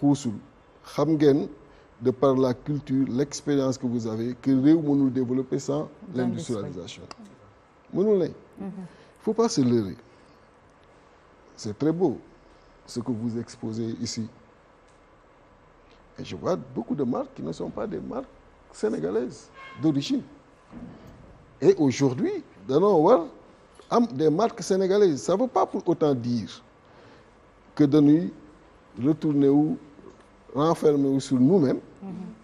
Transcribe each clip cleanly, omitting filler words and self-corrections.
xuusul xam ngeen de par la culture l'expérience que vous avez que réew mënul développer sans l'industrialisation mënul ne faut pas se leurrer c'est très beau ce que vous exposez ici et je vois beaucoup de marques qui ne sont pas des marques sénégalaises d'origine et aujourd'hui danoo war am des marques sénégalaises ça veut pas pour autant dire que dañuy retourner wu renfermer wu sur nous-mêmes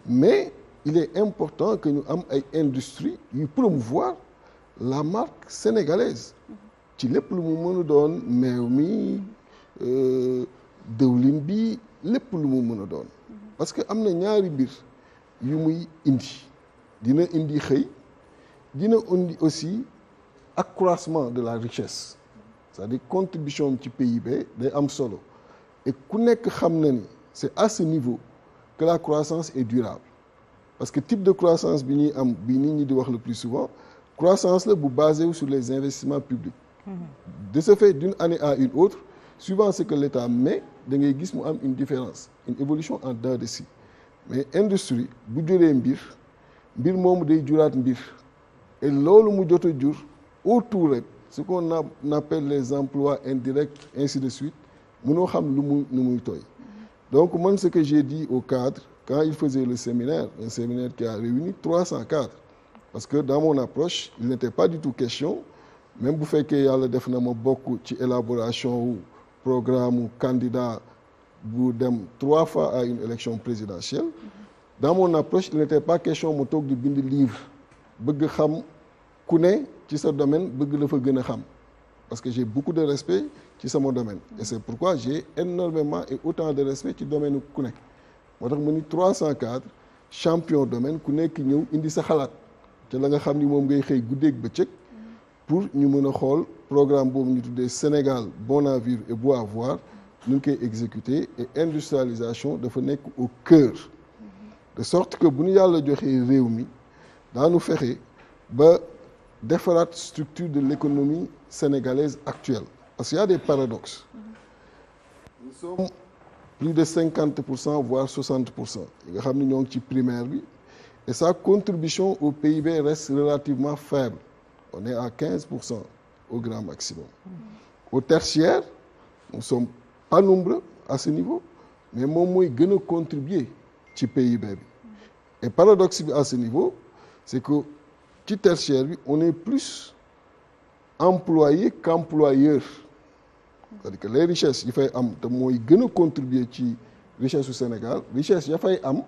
mais il est important que ñu am ay industries yu promouvoir la marque sénégalaise ci lépp lu mu mën a doon meew mi dëwlin bi lépp lu mu mën a doon parce que am na ñaari mbir yu muy indi dina indi xëy dina indi aussi accroissement de la richesse c'est-à-dire contribution ci PIB day am solo et ku nekk xam na ni c'est à ce niveau que la croissance est durable parce que type de croissance bi ñuy am bi nit ñi di wax le plus souvent croissance la bu basé sur les investissements publics de ce fait d'une année à une autre suivant ce que l'État met da ngay gis mu am une différence une évolution en dents de scie mais industrie bu juree mbir moomu day juraat mbir et loolu mu jot a jur autour rek ce qu'on appelle les emplois indirects ainsi de suite mënoo xam lu muy tooy donc man ce que j'ai dit au cadre quand il faisait le séminaire un séminaire qui a réuni 300 cadres parce que dans mon approche il n'était pas du tout question même bu fekkee yàlla def na ma bokk ci élaboration wu programme wu candidat bu dem 3 fois à une élection présidentielle dans mon approche il n'était pas question ma toog di bind livre bëgg xam ku ne ci sa domaine bëgg la fa gën a xam parce que j'ai beaucoup de respect ci sama domaine et c'est pourquoi j'ai énormément et autant de respect ci domaine ku nekk moo tax mu ni 300 cadres champion domaine ku nekk ñëw indi sa xalaat te la nga xam ni moom ngay xëy guddeeg bëccëg pour ñu mën a xool programme boobu ñu tuddee Sénégal bon à vivre et beau à voir ñu ngi koy exécuter et industrialisation dafa nekk au cœur de sorte que bu ñu yàlla joxee réew mi daanu fexe ba defaraat structure de l'économie sénégalaise actuelle parce qu'il y a des paradoxes nous sommes plus de 50% voire 60% yi nga xam ne ñoo ngi ci primaire bi et sa contribution au PIB reste relativement faible on est à 15% au grand maximum au tertiaire nous sommes pas nombreux à ce niveau mais moom mooy gën a contribuer ci PIB bi et paradoxe bi à ce niveau c'est que ci tertiaire bi on est plus employé qu'employeur c'est-à-dire que les richesses yi fay am te mooy gën a contribuer ci richesse su Sénégal richesse ya fay am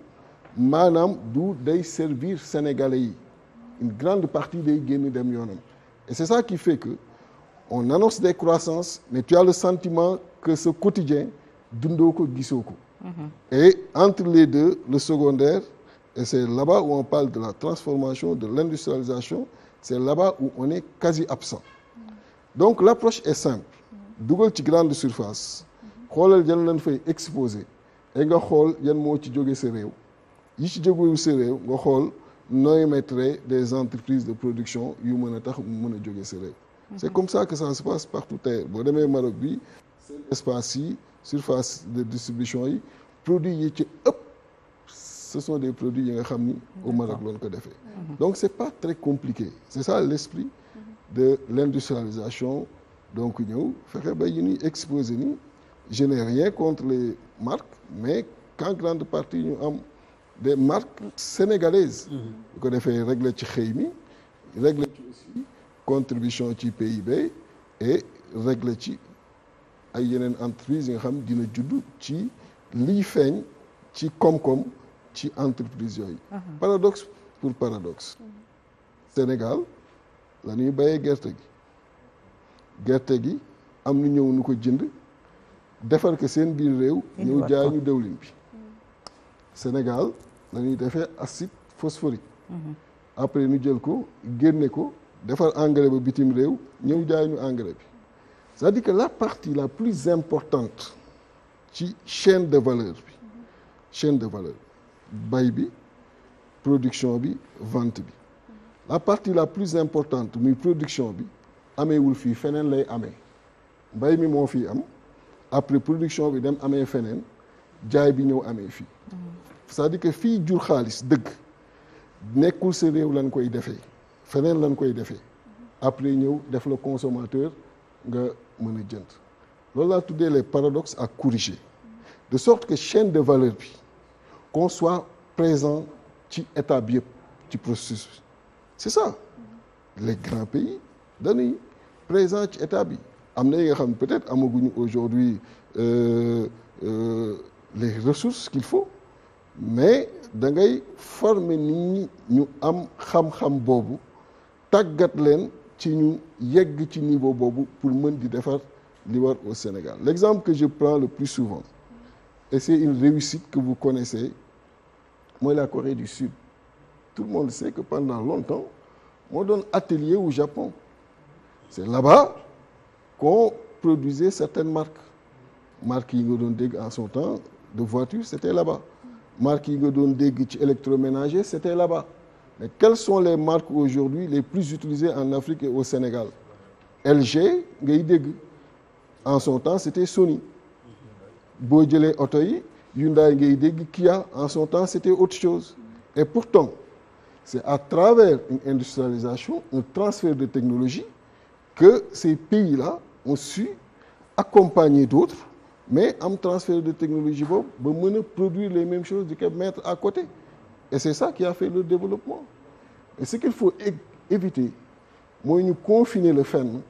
maanaam du day servir sénégalais yi une grande partie day génn dem yoonam et c'est ça qui fait que on annonce des croissances mais tu as le sentiment que ce quotidien dundoo ko gisoo ko et entre les deux le secondaire et c'est là-bas où on parle de la transformation de l'industrialisation c'est là-bas où on est quasi absent donc l'approche est simple dugal ci grande surface xoolal yan lañ fay exposer et nga xool yan moo ci jóge sa réew yi ci jógewul sa réew nga xool nooy mettre des entreprises de production yu mën a tax mu mën a jóge sa réew c'est comme ça que ça se passe partout tey boo demee Maroc bi seen espace yi surface de distribution yi produits yi ci ëpp ce sont des produits yi nga xam ni au Maroc loolu ko defee donc c'est pas très compliqué c'est ça l'esprit de l'industrialisation donc ñëw fexe ba yi ñuy exposé ni je n'ai rien contre les marques mais qu'en grande partie ñu am des marques sénégalaises bu ko defee régler ci xëy mi régler ci aussi contribution ci PIB et régler ci ay yeneen entreprises yi nga xam dina judd ci liy feeñ ci koom-koom ci entreprise yooyu paradoxe pour paradoxe Sénégal la ñuy bayee gerte gi am nu ñëw nu ko jënd defar ko seen biir réew ñëw jaay ñu dëwlin bi Sénégal la ñuy defee acide phosphorique après ñu jël ko génne ko defar engrais ba bitim réew ñëw jaay ñu engrais bi c'est-à-dire que la partie la plus importante ci chaîne de valeur bay bi production bi vente bi la partie la plus importante muy production bi ameewul fii feneen lay amee mbay mi moo fii am après production bi dem amee feneen jaay bi ñëw amee fii c'est-à-dire que fii jur xaalis dëgg nekkul sa réew lañ koy defee feneen lañ koy defee après ñëw def le consommateur nga mën a jënd loolu laa tuddee les paradoxes à corriger de sorte que chaîne de valeur bi qu'on soit présent ci étape yëpp ci processus c'est ça les grands pays dañuy présent ci étape bi am na yi nga xam ne peut-être amaguñu aujourd'hui les ressources qu'il faut mais da ngay former nit ñi ñu am xam-xam boobu tàggat leen ci ñu yegg ci niveau boobu pour mën di defar li war au Sénégal l'exemple que je prends le plus souvent et c'est une réussite que vous connaissez mooy la Corée du Sud tout le monde sait que pendant longtemps moo doon atelier au Japon c'est là-bas qu'on produisait certaines marques yi nga doon dégg en son temps de voitures c'était là-bas marques yi nga doon dégg ci électroménager c'était là-bas mais quelles sont les marques aujourd'hui les plus utilisées en Afrique et au Sénégal LG ngay dégg en son temps c'était Sony boo jëlee oto yi Hyundai ngay dégg Kia en son temps c'était autre chose et pourtant c'est à travers une industrialisation un transfert de technologie que ces pays-là ont su accompagner d'autres mais am transfert de technologie boobu ba mën a produire les mêmes choses di ko mettre à côté et c'est ça qui a fait le développement et ce qu'il faut éviter mooy ñu confiner le fenn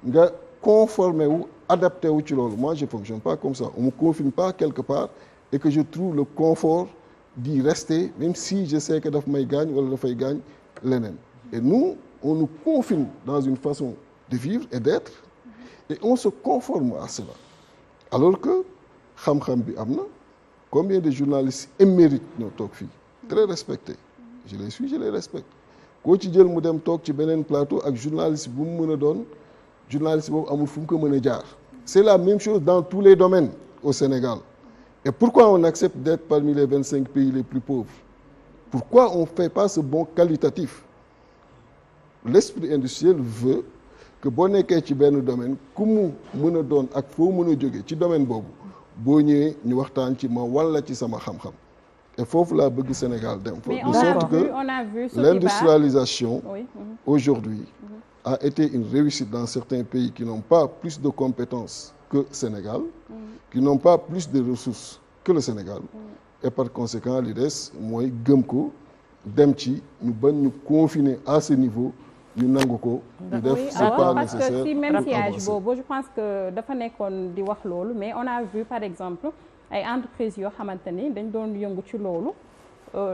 nga conformer wu adapté wu ci loolu moi je fonctionne pas comme ça on me confine pas quelque part et que je trouve le confort d'y rester même si je sais que daf may gaañ wala dafay gaañ leneen et nous on nous confine dans une façon de vivre et d'être et on se conforme à cela alors que xam-xam bi am na combien de journalistes émérites ñoo toog fii très respectés je les suis je les respecte koo ci jël mu dem toog ci beneen plateau ak journaliste bu mu mën a doon journaliste boobu amul fu mu ko mën a jaar c'est la même chose dans tous les domaines au Sénégal et pourquoi on accepte d'être parmi les 25 pays les plus pauvres pourquoi on fait pas ce bond qualitatif l'esprit industriel veut que boo nekkee ci benn domaine ku mu mën a doon ak foo mën a jóge ci domaine boobu boo ñëwee ñu waxtaan ci ma walla ci sama xam-xam et foofu laa bëgg Sénégal dem foofu de sorte que l'industrialisation aujourd'hui a été une réussite dans certains pays qui n'ont pas plus de compétences que Sénégal qui n'ont pas plus de ressources que le Sénégal et par conséquent li des mooy gëm ko dem ci ñu bañ ñu confiner à ce niveau ñu nangu ko ñu def c'est pas parce nécessaire que si même siège boobu je pense que dafa nekkoon di wax loolu mais on a vu par exemple ay entreprises yoo xamante ni dañ doon yëngu ci loolu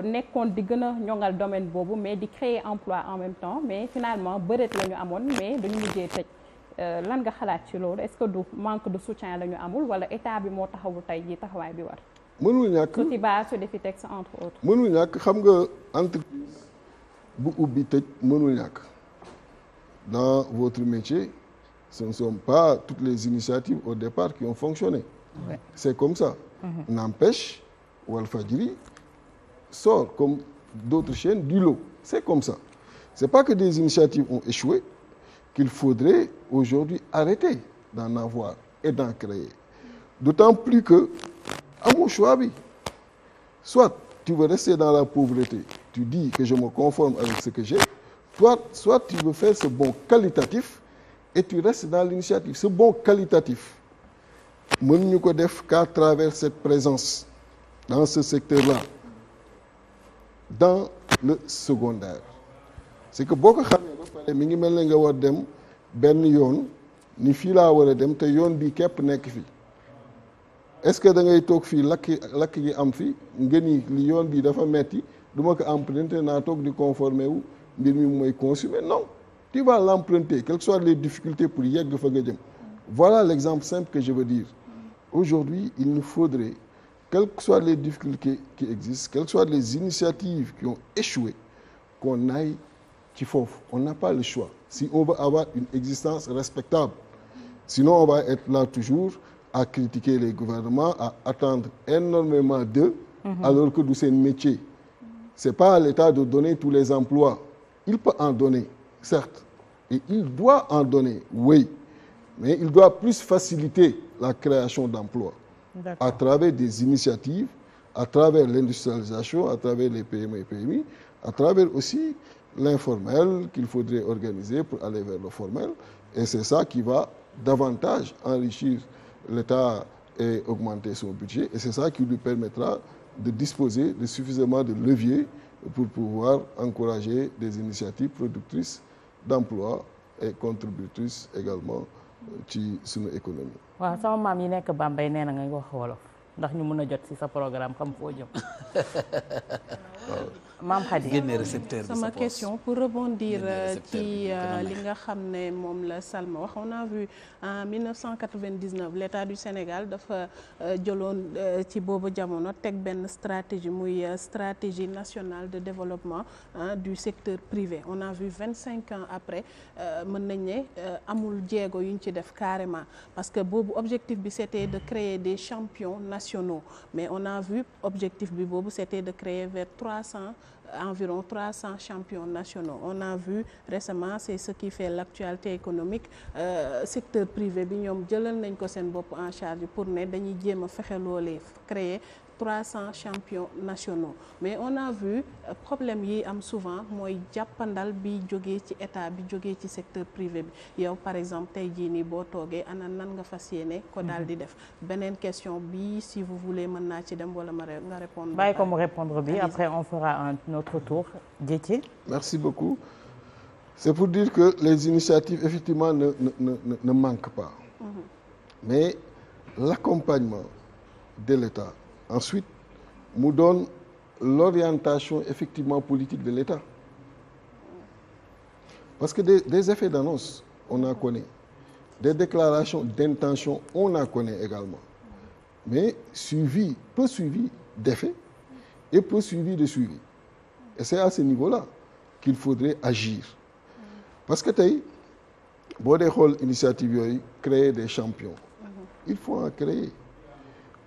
nekkoon di gën a ñoŋal domaine boobu mais di créer emploi en même temps mais finalement bëreet la ñu amoon mais dañu mujjee tëj lan nga xalaat ci loolu est-ce que du manque de soutien la ñu amul wala état bi moo taxawul tey jii taxawaay bi war mënul ñàkk Sotiba Sodefitex entre autres mënul ñàkk xam nga entreprise bu ubbi tëj mënul ñàkk dans votre métier ce ne sont pas toutes les initiatives au départ qui ont fonctionné c'est comme ça n'empêche Walfadjri sort comme d'autres chaînes du lot c'est comme ça c'est pas que des initiatives ont échoué qu'il faudrait aujourd'hui arrêter d'en avoir et d'en créer d'autant plus que amoo choix bi soit tu veux rester dans la pauvreté tu dis que je me conforme avec ce que j'ai soit tu veux faire ce bond qualitatif et tu restes dans l'initiative ce bond qualitatif mënuñu ko def qu'à travers cette présence dans ce secteur-là dans le secondaire c'est que boo ko xamee ba pare mi ngi mel ne nga war dem benn yoon ni fii laa war a dem te yoon bi képp nekk fii est-ce que da ngay toog fii lakk gi am fi nga ni li yoon bi dafa metti du ma ko emprunter naa toog di conformer wu mbir mi mooy consumer non tu vas l'emprunter quelles que soient les difficultés pour yegg fa nga jëm voilà l'exemple simple que je veux dire aujourd'hui il nous faudrait quelles que soient les difficultés qui existent quelles que soient les initiatives qui ont échoué qu'on aille ci foofu on n'a pas le choix si on veut avoir une existence respectable sinon on va être là toujours à critiquer les gouvernements à attendre énormément d'eux alors que du seen métier c'est pas à l'État de donner tous les emplois il peut en donner certes et il doit en donner oui mais il doit plus faciliter la création d'emplois à travers des initiatives, à travers l'industrialisation, à travers les PME et PMI, à travers aussi l'informel qu'il faudrait organiser pour aller vers le formel. Et c'est ça qui va davantage enrichir l'État et augmenter son budget. Et c'est ça qui lui permettra de disposer de suffisamment de leviers pour pouvoir encourager des initiatives productrices d'emplois et contributrices également ci suñu économie. waaw sama maam yi nekk Bambey nee na nga wax wolof ndax ñu mën a jot ci sa programme xam foo jëm. Maam Khady génne récepteur sama question pour rebondir ci li nga xam ne moom la Salma wax on a vu en 1999 l'État du Sénégal dafa jëloon ci boobu jamono teg benn stratégie muy stratégie nationale de développement du secteur privé on a vu 25 ans après mën nañ ne amul jéego yu ñu ci def carrément parce que boobu objectif bi c'était de créer des champions nationaux mais on a vu objectif bi boobu c'était de créer vers environ 300 champions nationaux on a vu récemment c'est ce qui fait l'actualité économique secteur privé bi ñoom jëlal nañ ko seen bopp en charge pour ne dañuy jéem a fexe loolee créer 300 champions nationaux mais on a vu problème yi am souvent mooy jàppandal bi jógee ci état bi jógee ci secteur privé bi yow par exemple tey jii nii boo toogee ana nan nga fas yéene ko daal di def beneen question bi si vous voulez mën naa ci dem wala nga répondre bàyyi ko mu répondre bi après on fera un autre tour Diéthié. Merci beaucoup. C'est pour dire que les initiatives effectivement ne manquent pas mais l'accompagnement de l'État ensuite mu donne l'orientation effectivement politique de l'État parce que des effets d'annonce on en connaît des déclarations d'intention on en connaît également mais peu suivi d'effets et peu suivi de suivi et c'est à ce niveau-là qu'il faudrait agir parce que tey boo dee xool initiative yooyu créer des champions il faut en créer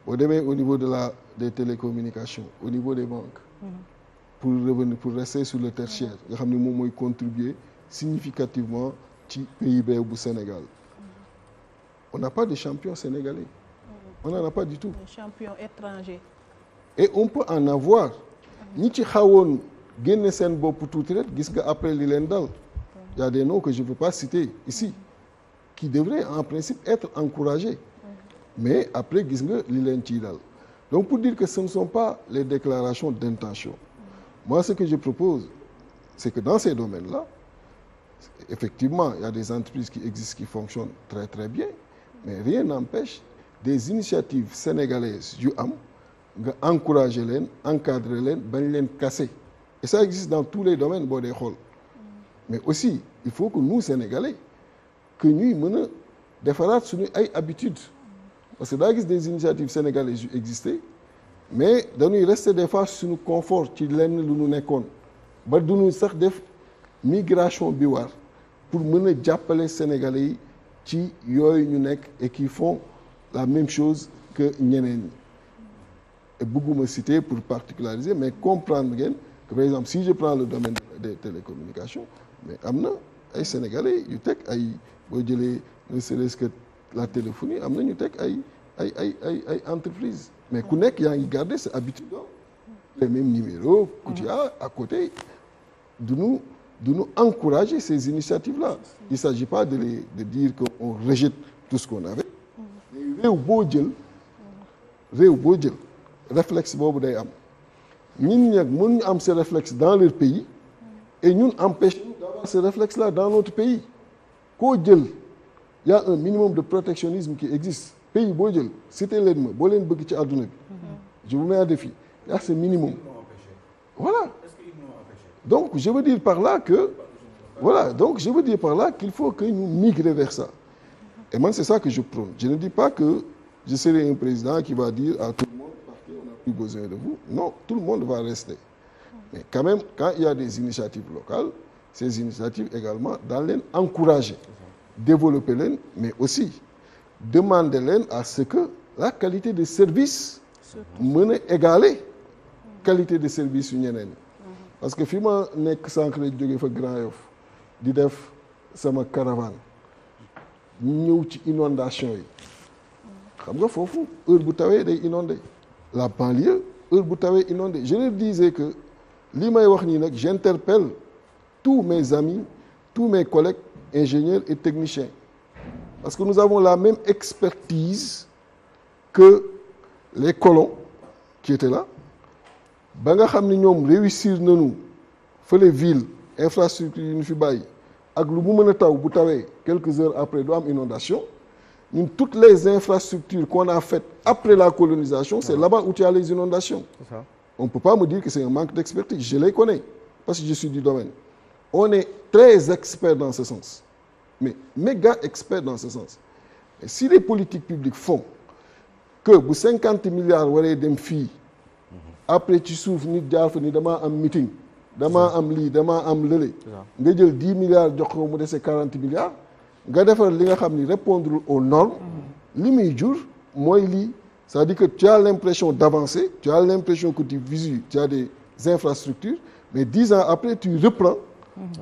boo demee au niveau des télécommunications au niveau des banques pour rester sur le tertiaire nga xam ne moom mooy contribuer significativement ci PIB bu Sénégal on n'a pas de champions sénégalais on n'en a pas du tout des champions étrangers et on peut en avoir ñi ci xawoon génne seen bopp tuuti rek gis nga après li leen dal il y a des noms que je ne peux pas citer ici qui devraient en principe être encouragés mais après gis nga li leen ciy dal donc pour dire que ce ne sont pas les déclarations d'intention moi ce que je propose c'est que dans ces domaines-là effectivement il y a des entreprises qui existent qui fonctionnent très très bien mais rien n'empêche des initiatives sénégalaises yu am nga encourager leen encadrer leen bañ leen casser et ça existe dans tous les domaines boo dee xool mais aussi il faut que nous Sénégalais que ñuy mën a defaraat suñu ay habitudes parce que daa gis des initiatives sénégalaises yu existé mais dañuy rester des fois suñu confort ci lenn lu ñu nekkoon ba duñu sax def migration bi war pour mën a jàppale Sénégalais yi ci yooyu ñu nekk et qui font la même chose que ñeneen ñi et bëgguma citer pour particulariser mais comprendre ngeen que par exemple si je prends le domaine des télécommunications mais am na ay Sénégalais yu teg ay boo jëlee ne serait-ce que la téléphonie am na ñu teg ay entreprises mais ku nekk yaa ngi garder sa habitude les mêmes numéros Kouthia à côté duñu encourager ces initiatives-là il s'agit pas de dire qu'on rejette tout ce qu'on avait réew boo jël réflexe boobu day am ñun nag mën ñu am ce réflexe dans leur pays et ñun empêche d'avoir ce réflexe-là dans notre pays koo jël y a un minimum de protectionnisme qui existe pays boo jël cité leen ma boo leen bëgg ci àdduna bi je vous mets à défi y a ce minimum voilà donc je veux dire par là que qu'il faut que ñu migrer vers ça et moi c'est ça que je prône je ne dis pas que je serai un président qui va dire à tout le monde partez on n'a plus besoin de vous non tout le monde va rester mais quand même quand il y a des initiatives locales ces initiatives également dans leen encourager développer leen mais aussi demander leen à ce que la qualité de service mën a égaler qualité de service yu ñeneen parce que fi ma nekk sànq la jógee fa Grand Yoff di def sama caravane ñu ñëw ci inondation yi xam nga foofu heure bu tawee day inondé la banlieue heure bu tawee inondé je leur disais que li may wax nii nag j'interpelle tous mes amis tous mes collègues ingénieurs et techniciens parce que nous avons la même expertise que les colons qui étaient là ba nga xam ni ñoom réussir nañu fële ville infrastructure yi ñu fi bàyyi ak lu mu mën a taw bu tawee quelques heures après du am inondation ñun toutes les infrastructures qu'on a faites après la colonisation c'est là-bas où tu as les inondations. C'est ça. On peut pas me dire que c'est un manque d'expertise je les connais parce que je suis du domaine on est très experts dans ce sens mais méga experts dans ce sens et si les politiques publiques font que bu 50 milliards waree dem fii après ci suuf nit jaar fa ni damaa am meeting damaa am lii damaa am lële nga jël 10 milliards jox ko mu dese 40 milliards nga defar li nga xam ni répondre aux normes li muy jur mooy lii c'est-à-dire que tu as l'impression d'avancer tu as l'impression que tu vises tu as des infrastructures mais 10 ans après tu reprends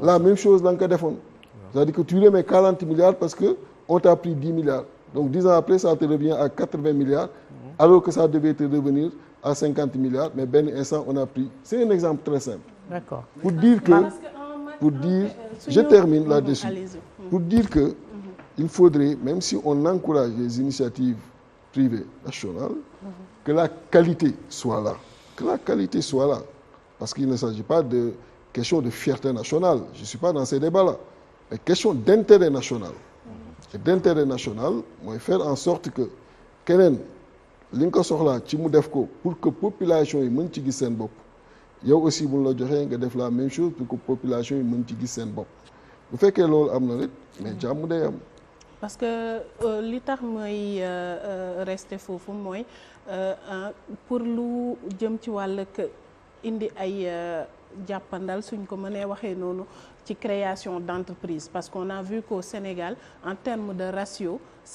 la même chose la nga ko defoon c'est-à-dire que tu remets 40 milliards parce que on t'a pris 10 milliards donc 10 ans après ça te revient à 80 milliards alors que ça devait te revenir à 50 milliards mais benn instant on a pris c'est un exemple très simple. D'accord. Pour dire que je termine là-dessus pour dire que il faudrait même si on encourage les initiatives privées nationales que la qualité soit là parce qu'il ne s'agit pas de question de fierté nationale je suis pas dans ces débats-là mais question d'intérêt national et d'intérêt national mooy faire en sorte que keneen li nga ko soxlaa ci mu def ko pour que population yi mën ci gis seen bopp yow aussi bu la joxee nga def la même chose pour que population yi mën ci gis seen bopp bu fekkee loolu am na rek mais jàmm day am. parce que li tax mooy rester foofu mooy pour lu jëm ci wàll indi ay jàppandal suñ ko mënee waxee noonu ci création d'entreprise parce qu'on a vu qu'au Sénégal en termes de ratio